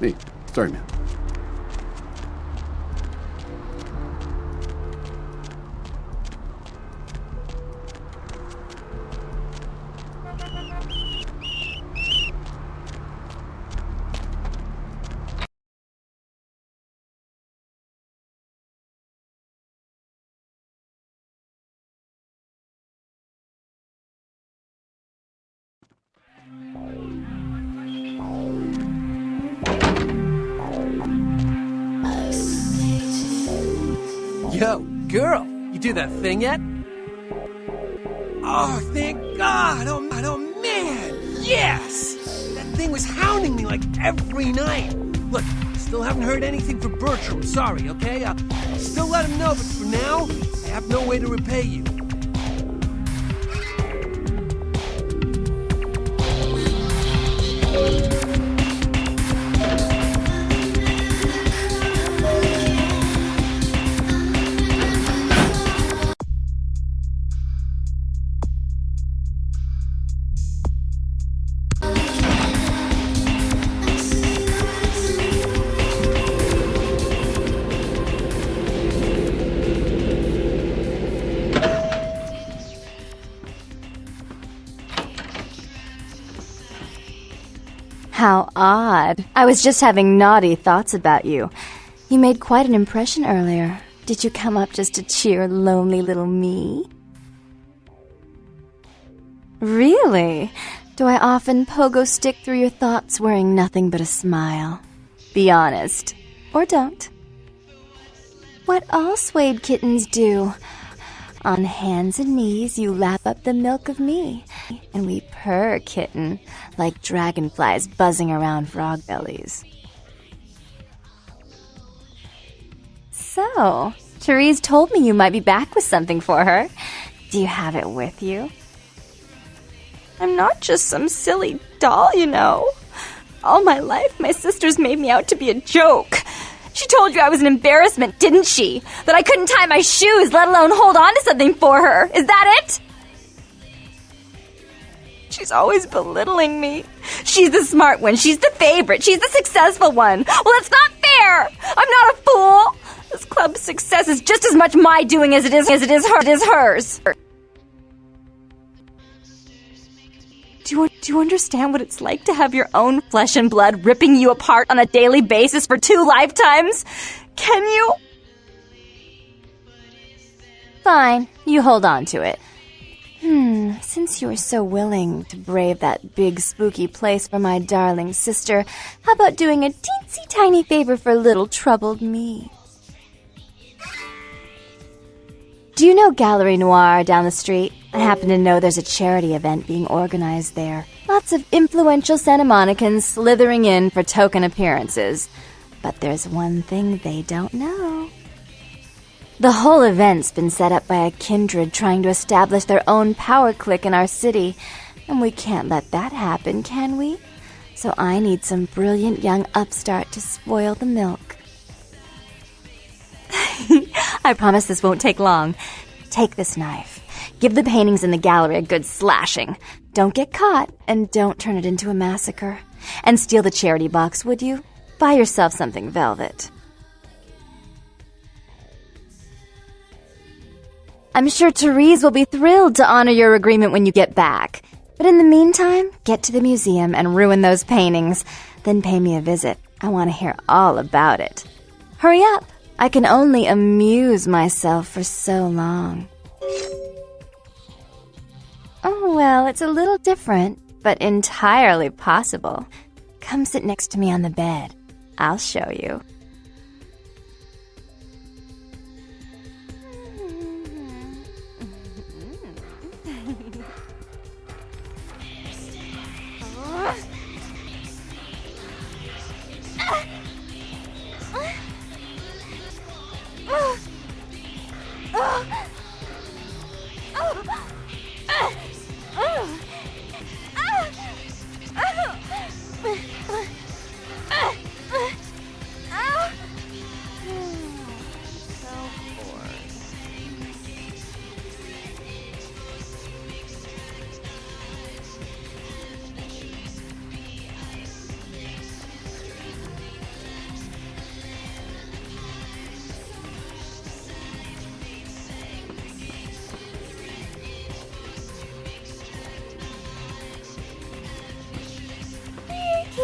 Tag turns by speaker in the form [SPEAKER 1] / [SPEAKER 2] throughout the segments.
[SPEAKER 1] Hey, sorry, man.
[SPEAKER 2] Yo, girl, you do that thing yet? Oh, thank God! Oh, man! Yes! That thing was hounding me like every night. Look, still haven't heard anything from Bertram. Sorry, okay? I'll still let him know, but for now, I have no way to repay you.
[SPEAKER 3] How odd. I was just having naughty thoughts about you. You made quite an impression earlier. Did you come up just to cheer lonely little me? Really? Do I often pogo stick through your thoughts wearing nothing but a smile? Be honest. Or don't. What all Suede kittens do. On hands and knees, you lap up the milk of me, and we purr, kitten, like dragonflies buzzing around frog bellies. So, Therese told me you might be back with something for her. Do you have it with you? I'm not just some silly doll, you know. All my life, my sisters made me out to be a joke. She told you I was an embarrassment, didn't she? That I couldn't tie my shoes, let alone hold on to something for her. Is that it? She's always belittling me. She's the smart one. She's the favorite. She's the successful one. Well, it's not fair. I'm not a fool. This club's success is just as much my doing as it is hers. Do you understand what it's like to have your own flesh and blood ripping you apart on a daily basis for 2 lifetimes? Can you? Fine, you hold on to it. Since you were so willing to brave that big spooky place for my darling sister, how about doing a teensy tiny favor for little troubled me? Do you know Gallery Noir down the street? I happen to know there's a charity event being organized there. Lots of influential Santa Monicans slithering in for token appearances. But there's one thing they don't know. The whole event's been set up by a kindred trying to establish their own power clique in our city, and we can't let that happen, can we? So I need some brilliant young upstart to spoil the milk. I promise this won't take long. Take this knife. Give the paintings in the gallery a good slashing. Don't get caught, and don't turn it into a massacre. And steal the charity box, would you? Buy yourself something velvet. I'm sure Therese will be thrilled to honor your agreement when you get back. But in the meantime, get to the museum and ruin those paintings. Then pay me a visit. I want to hear all about it. Hurry up. I can only amuse myself for so long. Oh, well, it's a little different, but entirely possible. Come sit next to me on the bed. I'll show you.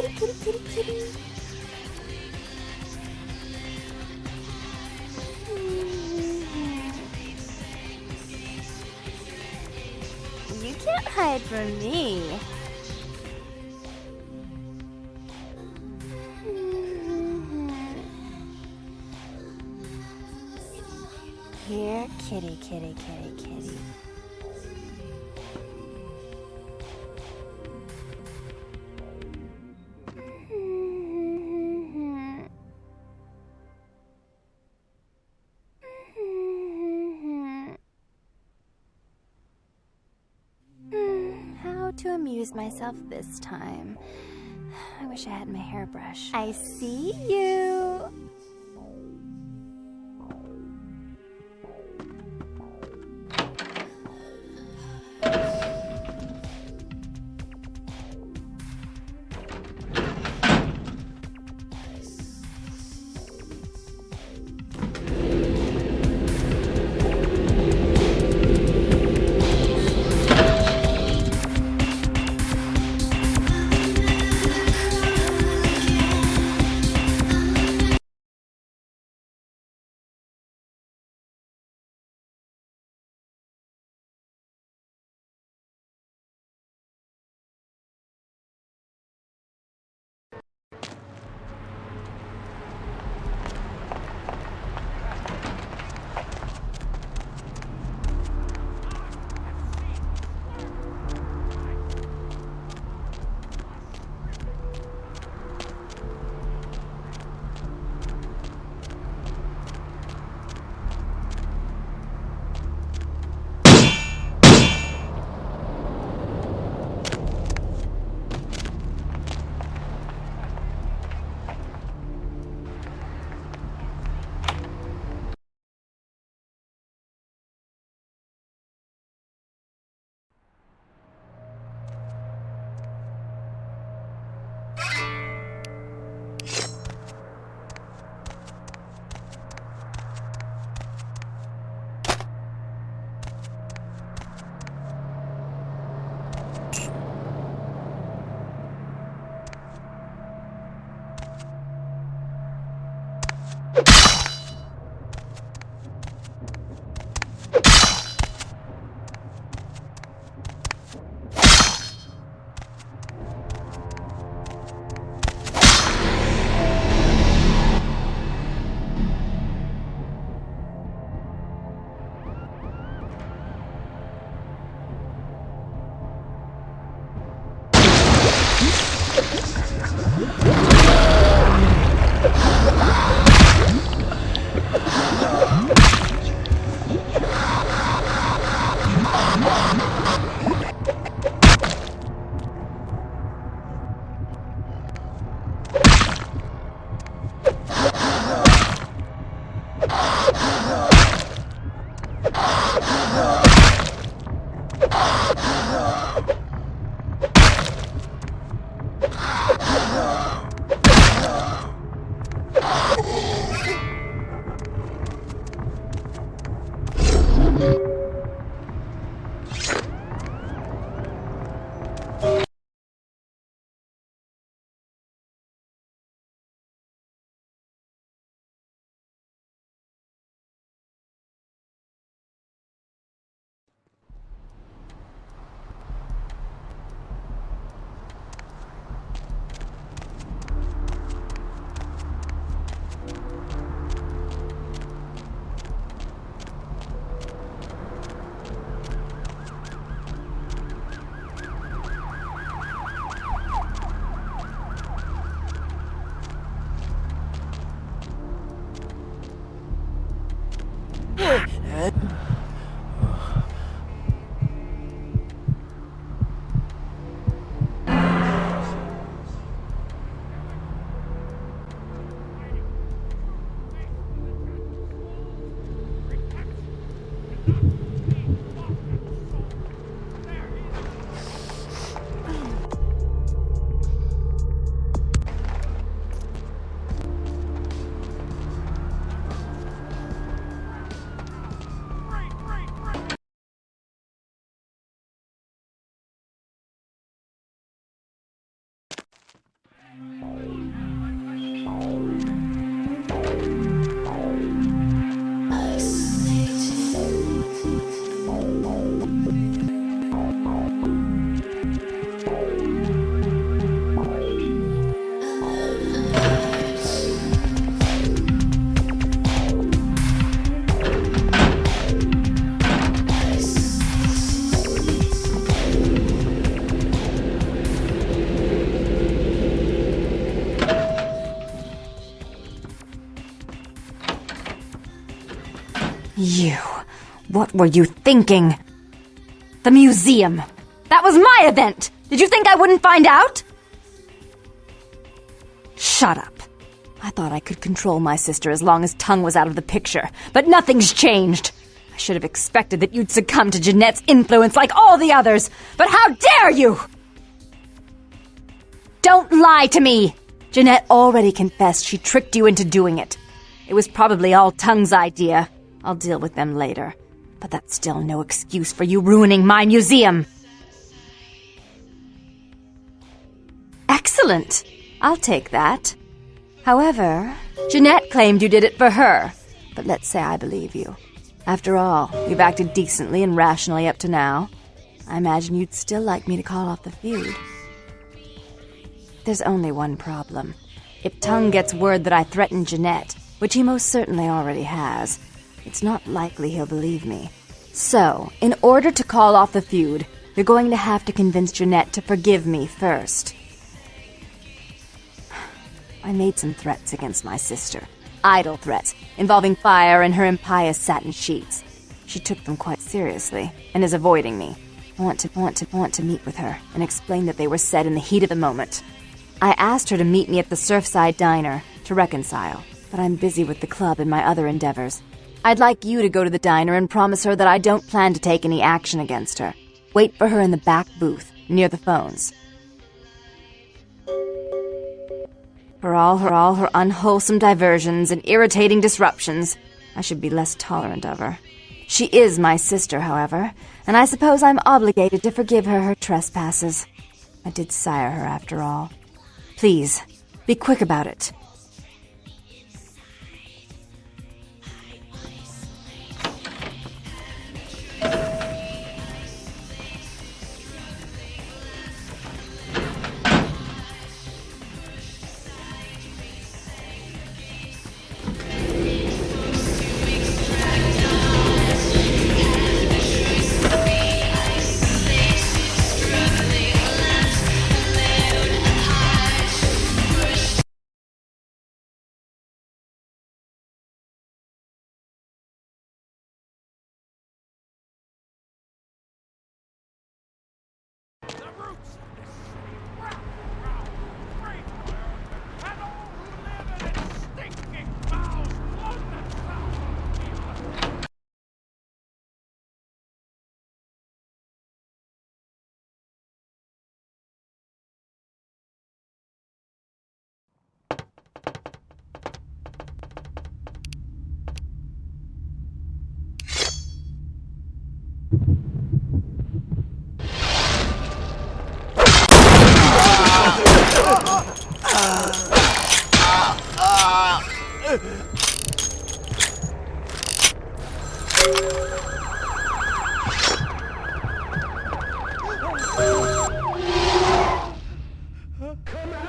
[SPEAKER 3] kitty, kitty, kitty, kitty. You can't hide from me. Here, kitty, kitty, kitty, kitty. How to amuse myself this time? I wish I had my hairbrush. I see you. You. What were you thinking? The museum. That was my event! Did you think I wouldn't find out? Shut up. I thought I could control my sister as long as Tongue was out of the picture, but nothing's changed. I should have expected that you'd succumb to Jeanette's influence like all the others, but how dare you! Don't lie to me! Jeanette already confessed she tricked you into doing it. It was probably all Tongue's idea. I'll deal with them later. But that's still no excuse for you ruining my museum. Excellent. I'll take that. However, Jeanette claimed you did it for her. But let's say I believe you. After all, you've acted decently and rationally up to now. I imagine you'd still like me to call off the feud. There's only one problem. If Tongue gets word that I threatened Jeanette, which he most certainly already has, it's not likely he'll believe me. So, in order to call off the feud, you're going to have to convince Jeanette to forgive me first. I made some threats against my sister. Idle threats, involving fire and her impious satin sheets. She took them quite seriously, and is avoiding me. I want to meet with her, and explain that they were said in the heat of the moment. I asked her to meet me at the Surfside Diner, to reconcile, but I'm busy with the club and my other endeavors. I'd like you to go to the diner and promise her that I don't plan to take any action against her. Wait for her in the back booth, near the phones. For all her unwholesome diversions and irritating disruptions, I should be less tolerant of her. She is my sister, however, and I suppose I'm obligated to forgive her trespasses. I did sire her, after all. Please, be quick about it.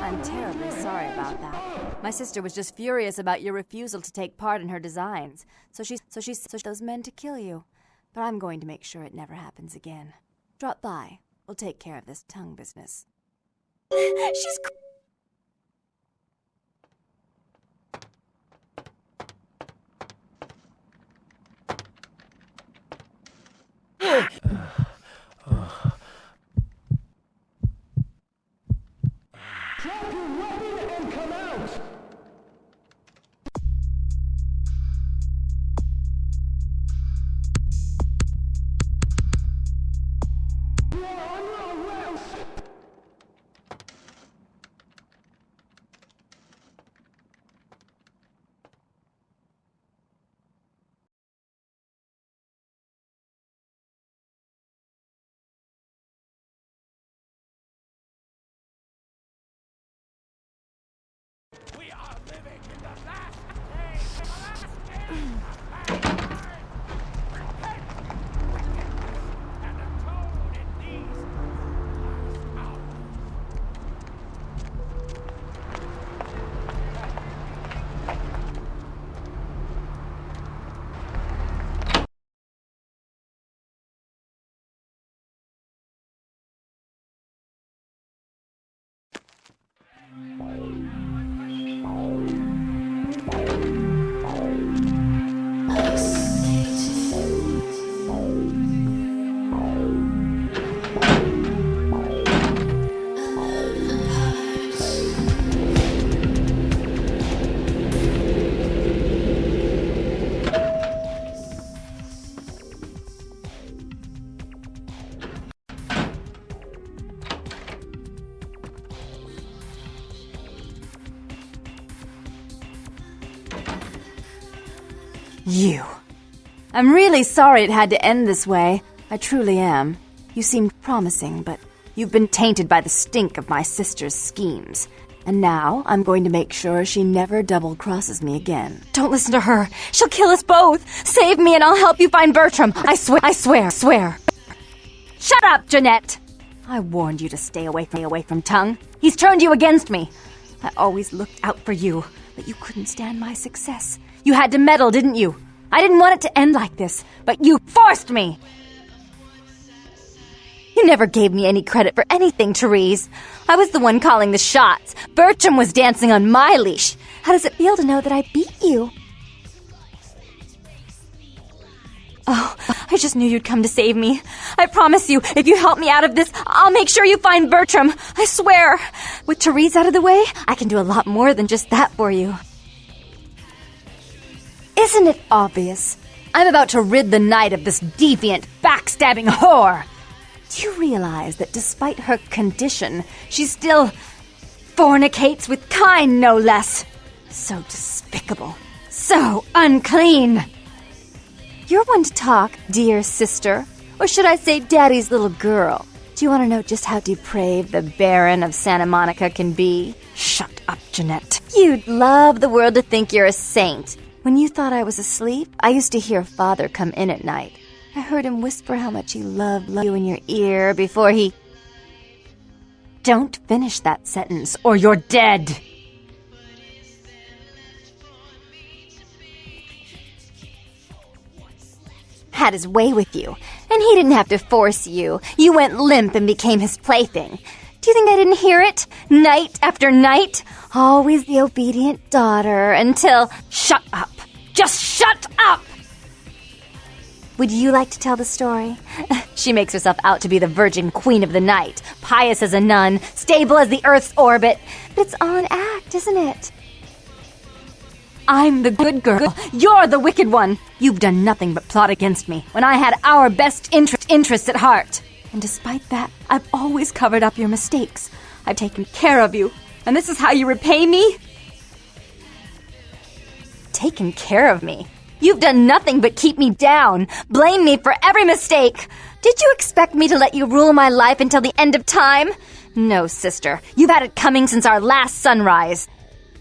[SPEAKER 3] I'm terribly sorry about that. My sister was just furious about your refusal to take part in her designs, so she sent those men to kill you. But I'm going to make sure it never happens again. Drop by. We'll take care of this tongue business. She's
[SPEAKER 1] Drop your weapon and come out! You are under arrest!
[SPEAKER 4] We are living in the last days of the last days. Repent, wickedness, and atone in these last hours.
[SPEAKER 3] You. I'm really sorry it had to end this way. I truly am. You seemed promising, but you've been tainted by the stink of my sister's schemes. And now I'm going to make sure she never double-crosses me again. Don't listen to her. She'll kill us both. Save me and I'll help you find Bertram. I swear. Shut up, Jeanette. I warned you to stay away from Tongue. He's turned you against me. I always looked out for you, but you couldn't stand my success. You had to meddle, didn't you? I didn't want it to end like this, but you forced me. You never gave me any credit for anything, Therese. I was the one calling the shots. Bertram was dancing on my leash. How does it feel to know that I beat you? Oh, I just knew you'd come to save me. I promise you, if you help me out of this, I'll make sure you find Bertram. I swear. With Therese out of the way, I can do a lot more than just that for you. Isn't it obvious? I'm about to rid the night of this deviant, backstabbing whore. Do you realize that despite her condition, she still fornicates with Kine, no less? So despicable. So unclean. You're one to talk, dear sister. Or should I say daddy's little girl? Do you want to know just how depraved the Baron of Santa Monica can be? Shut up, Jeanette. You'd love the world to think you're a saint. When you thought I was asleep, I used to hear Father come in at night. I heard him whisper how much he loved you in your ear before he... Don't finish that sentence, or you're dead! Had his way with you, and he didn't have to force you. You went limp and became his plaything. Do you think I didn't hear it? Night after night? Always the obedient daughter until... Shut up! Just shut up! Would you like to tell the story? She makes herself out to be the virgin queen of the night, pious as a nun, stable as the Earth's orbit. But it's all an act, isn't it? I'm the good girl. You're the wicked one. You've done nothing but plot against me when I had our best interests at heart. And despite that, I've always covered up your mistakes. I've taken care of you. And this is how you repay me? Taken care of me? You've done nothing but keep me down, blame me for every mistake. Did you expect me to let you rule my life until the end of time? No, sister. You've had it coming since our last sunrise.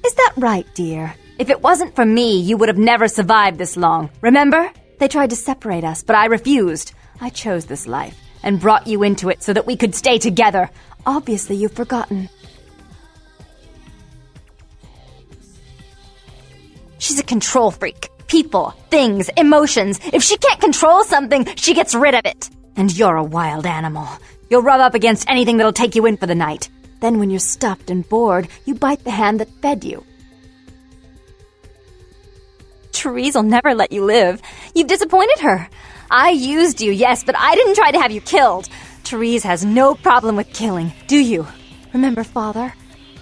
[SPEAKER 3] Is that right, dear? If it wasn't for me, you would have never survived this long. Remember? They tried to separate us, but I refused. I chose this life and brought you into it so that we could stay together. Obviously, you've forgotten. She's a control freak. People, things, emotions. If she can't control something, she gets rid of it. And you're a wild animal. You'll rub up against anything that'll take you in for the night. Then when you're stuffed and bored, you bite the hand that fed you. Therese will never let you live. You've disappointed her. I used you, yes, but I didn't try to have you killed. Therese has no problem with killing, do you? Remember Father?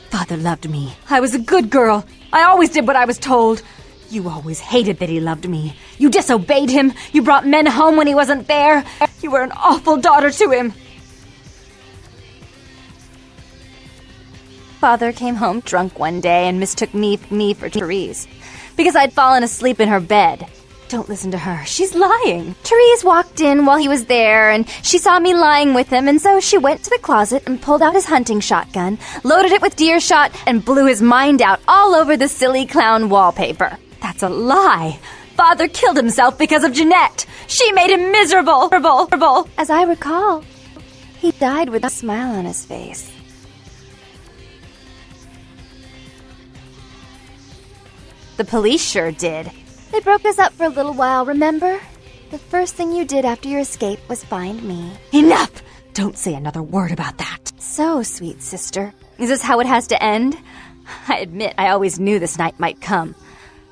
[SPEAKER 3] Father loved me. I was a good girl. I always did what I was told. You always hated that he loved me. You disobeyed him. You brought men home when he wasn't there. You were an awful daughter to him. Father came home drunk one day and mistook me for Therese because I'd fallen asleep in her bed. Don't listen to her. She's lying. Therese walked in while he was there, and she saw me lying with him, and so she went to the closet and pulled out his hunting shotgun, loaded it with deer shot, and blew his mind out all over the silly clown wallpaper. That's a lie. Father killed himself because of Jeanette. She made him miserable. As I recall, he died with a smile on his face. The police sure did. They broke us up for a little while, remember? The first thing you did after your escape was find me. Enough! Don't say another word about that. So, sweet sister, is this how it has to end? I admit I always knew this night might come.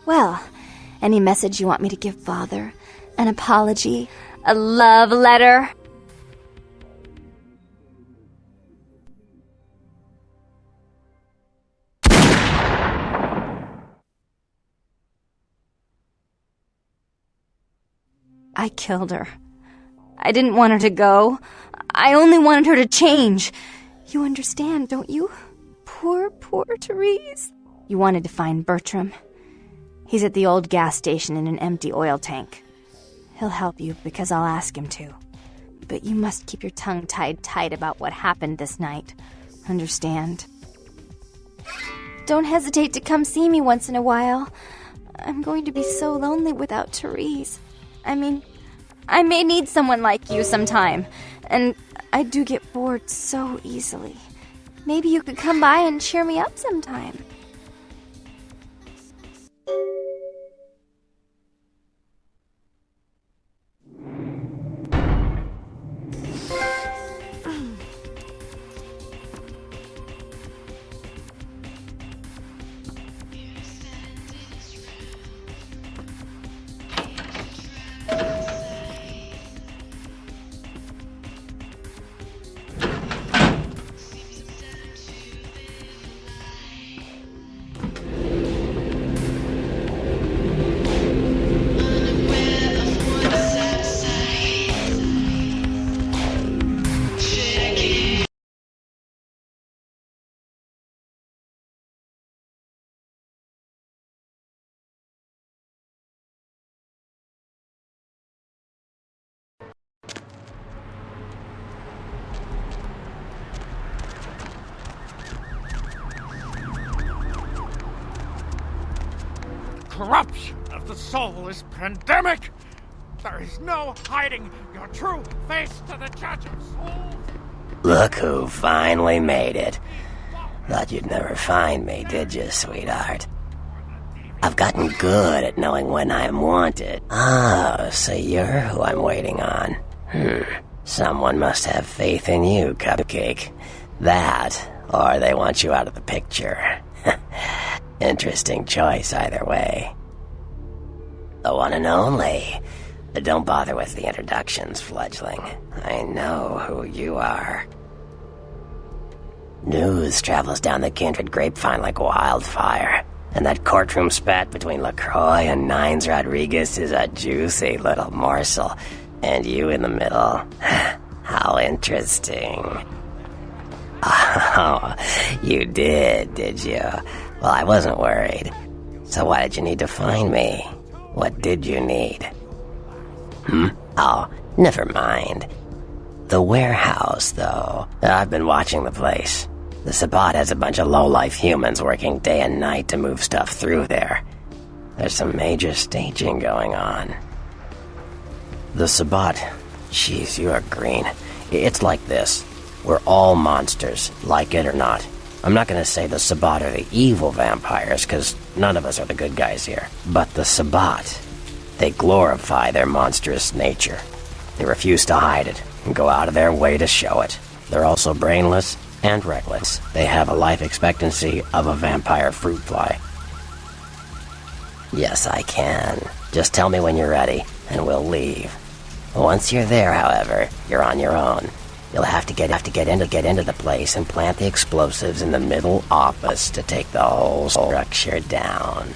[SPEAKER 3] Well, any message you want me to give Father? An apology? A love letter? I killed her. I didn't want her to go. I only wanted her to change. You understand, don't you? Poor Therese. You wanted to find Bertram. He's at the old gas station in an empty oil tank. He'll help you because I'll ask him to. But you must keep your tongue tied tight about what happened this night. Understand? Don't hesitate to come see me once in a while. I'm going to be so lonely without Therese. I mean, I may need someone like you sometime, and I do get bored so easily. Maybe you could come by and cheer me up sometime.
[SPEAKER 4] Corruption of the soul is pandemic. There is no hiding your true face to the judge of souls.
[SPEAKER 5] Look who finally made it. Thought you'd never find me, did you, sweetheart? I've gotten good at knowing when I am wanted. Oh, so you're who I'm waiting on. Someone must have faith in you, Cupcake. That, or they want you out of the picture. Interesting choice either way. The one and only. Don't bother with the introductions, fledgling. I know who you are. News travels down the kindred grapevine like wildfire, and that courtroom spat between LaCroix and Nines Rodriguez is a juicy little morsel, and you in the middle. How interesting. Oh, you did you? Well, I wasn't worried. So why did you need to find me? What did you need? Oh, never mind. The warehouse, though. I've been watching the place. The Sabbat has a bunch of low-life humans working day and night to move stuff through there. There's some major staging going on. The Sabbat... Jeez, you are green. It's like this. We're all monsters, like it or not. I'm not gonna say the Sabbat are the evil vampires, because none of us are the good guys here. But the Sabbat, they glorify their monstrous nature. They refuse to hide it, and go out of their way to show it. They're also brainless and reckless. They have a life expectancy of a vampire fruit fly. Yes, I can. Just tell me when you're ready, and we'll leave. Once you're there, however, you're on your own. You'll have to get into the place and plant the explosives in the middle office to take the whole structure down.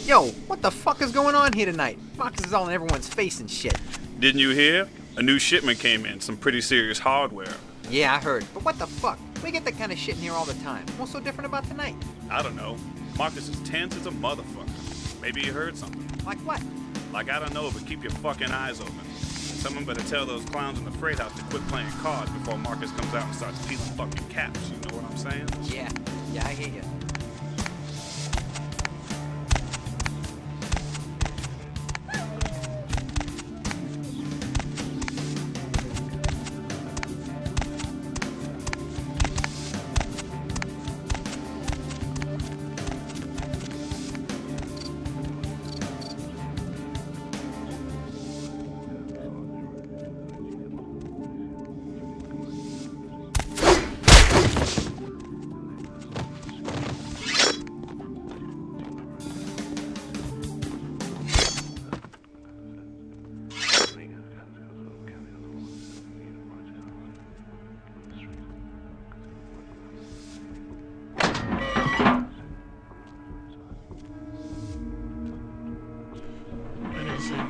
[SPEAKER 6] Yo, what the fuck is going on here tonight? Marcus is all in everyone's face and shit.
[SPEAKER 7] Didn't you hear? A new shipment came in, some pretty serious hardware.
[SPEAKER 6] Yeah, I heard. But what the fuck? We get that kind of shit in here all the time. What's so different about tonight?
[SPEAKER 7] I don't know. Marcus is tense as a motherfucker. Maybe he heard something.
[SPEAKER 6] Like what?
[SPEAKER 7] Like, I don't know, but keep your fucking eyes open. Someone better tell those clowns in the freight house to quit playing cards before Marcus comes out and starts peeling fucking caps. You know what I'm saying?
[SPEAKER 6] Yeah, I hear you.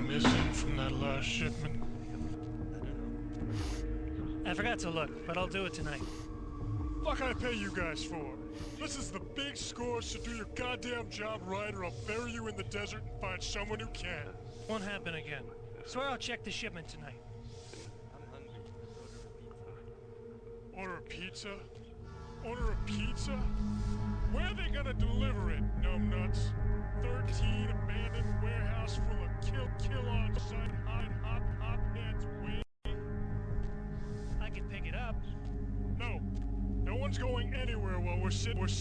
[SPEAKER 8] Missing from that last shipment?
[SPEAKER 9] I forgot to look, but I'll do it tonight.
[SPEAKER 8] Fuck I pay you guys for? This is the big score, so do your goddamn job right or I'll bury you in the desert and find someone who can.
[SPEAKER 9] Won't happen again. Swear I'll check the shipment tonight.
[SPEAKER 8] Order a pizza? Order a pizza? Where are they gonna deliver it, numbnuts? 13 abandoned warehouse full of kill on site hop heads waiting.
[SPEAKER 9] I can pick it up.
[SPEAKER 8] No. No one's going anywhere while we're sitting on this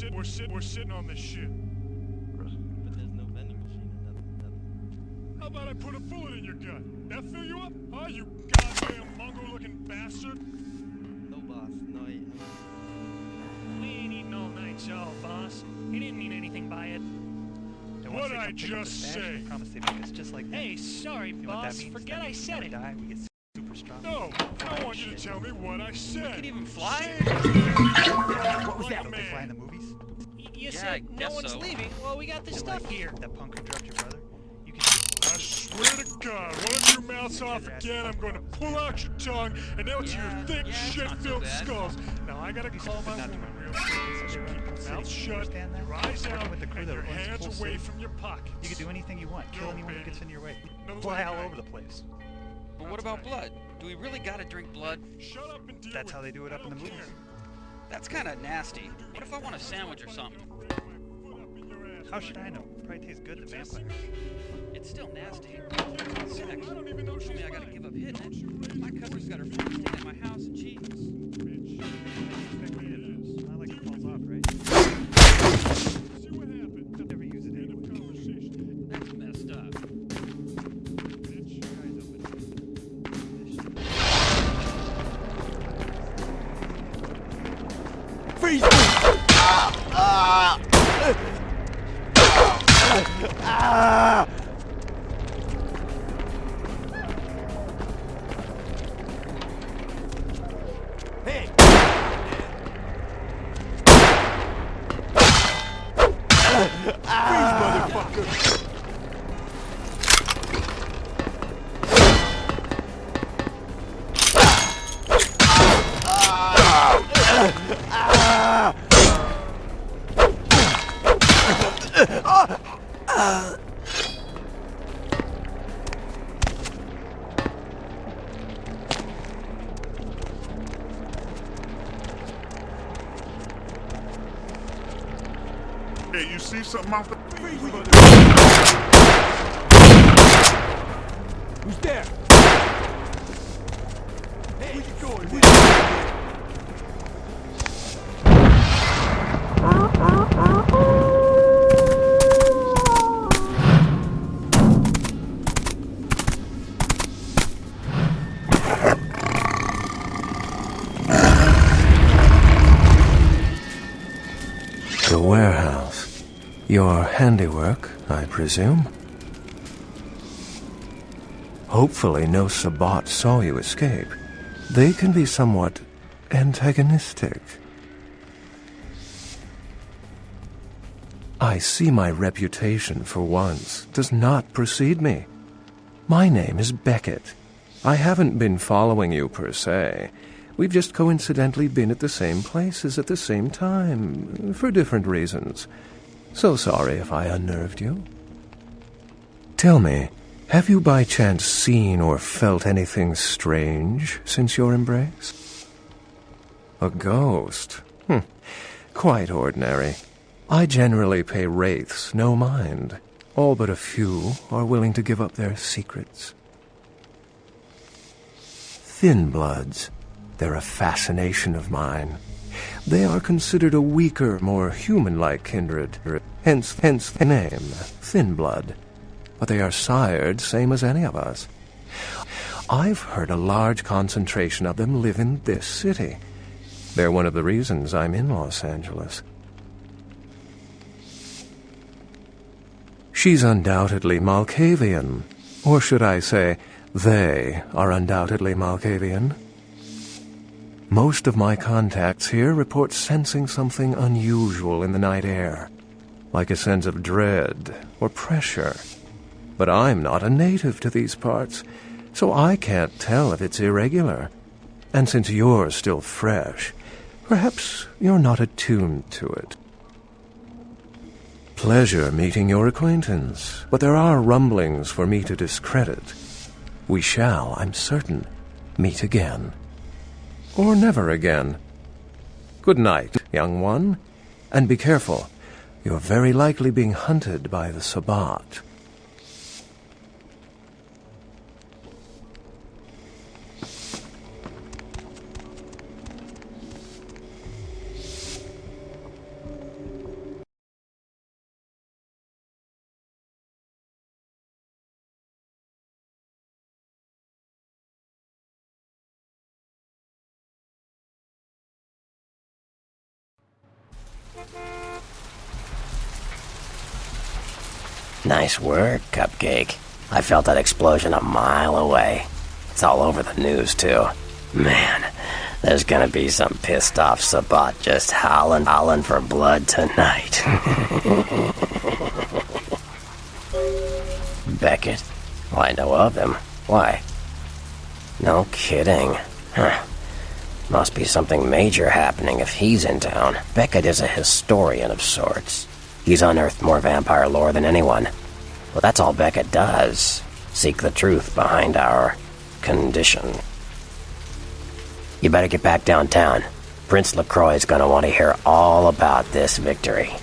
[SPEAKER 8] shit.
[SPEAKER 10] But there's no vending machine and nothing.
[SPEAKER 8] How about I put a bullet in your gut? That fill you up? Huh, you goddamn Mongo-looking bastard?
[SPEAKER 10] No, boss. No,
[SPEAKER 9] We ain't eating all night, so, boss. He didn't mean anything by it.
[SPEAKER 8] What'd I just say?
[SPEAKER 9] Hey, sorry, boss. Forget I said it.
[SPEAKER 8] No, I don't want you to tell me what I said. You
[SPEAKER 10] can even fly?
[SPEAKER 8] What was that? What they fly in the
[SPEAKER 10] movies?
[SPEAKER 9] You said no one's leaving. Well, we got the stuff here.
[SPEAKER 11] That punk who dropped your brother? You can
[SPEAKER 8] I swear to God, one of you mouths off again, I'm going to pull out your tongue and nail it to your thick, shit-filled skulls. Now I gotta call my woman real quick. So keep your mouth shut, your eyes out, and your hands away from your pockets.
[SPEAKER 11] You can do anything you want. Kill anyone who gets in your way. Fly all over the place.
[SPEAKER 10] But what about blood? Do we really gotta drink blood?
[SPEAKER 8] Shut up and deal
[SPEAKER 11] That's how they do it up in the movies.
[SPEAKER 10] That's kinda nasty. What if I want a sandwich or something?
[SPEAKER 11] How should I know? Probably tastes good to vampires.
[SPEAKER 10] It's still nasty. Sex. Unfortunately, I gotta give up hitting it. My cousin's got her friends staying at my house and cheese.
[SPEAKER 11] Not like it falls off, right?
[SPEAKER 8] See what happened.
[SPEAKER 11] Never use it anyway.
[SPEAKER 10] That's messed up.
[SPEAKER 2] Freeze! Hey! Freeze, motherfucker!
[SPEAKER 8] Hey, you see something off the...
[SPEAKER 2] Who's there? Hey, where you going?
[SPEAKER 12] The warehouse. Your handiwork, I presume? Hopefully no Sabbat saw you escape. They can be somewhat antagonistic. I see my reputation for once does not precede me. My name is Beckett. I haven't been following you per se. We've just coincidentally been at the same places at the same time, for different reasons. So sorry if I unnerved you. Tell me, have you by chance seen or felt anything strange since your embrace? A ghost? Quite ordinary. I generally pay wraiths no mind. All but a few are willing to give up their secrets. Thin bloods. They're a fascination of mine. They are considered a weaker, more human-like kindred, hence the name, Thin Blood. But they are sired same as any of us. I've heard a large concentration of them live in this city. They're one of the reasons I'm in Los Angeles. She's undoubtedly Malkavian. Or should I say, they are undoubtedly Malkavian. Most of my contacts here report sensing something unusual in the night air, like a sense of dread or pressure. But I'm not a native to these parts, so I can't tell if it's irregular. And since you're still fresh, perhaps you're not attuned to it. Pleasure meeting your acquaintance, but there are rumblings for me to discredit. We shall, I'm certain, meet again. Or never again. Good night, young one, and be careful. You're very likely being hunted by the Sabbat.
[SPEAKER 5] Nice work, Cupcake. I felt that explosion a mile away. It's all over the news, too. Man, there's gonna be some pissed-off Sabbat just howling for blood tonight. Beckett? Well, I know of him. Why? No kidding. Huh. Must be something major happening if he's in town. Beckett is a historian of sorts. He's unearthed more vampire lore than anyone. Well, that's all Beckett does. Seek the truth behind our condition. You better get back downtown. Prince LaCroix's gonna want to hear all about this victory.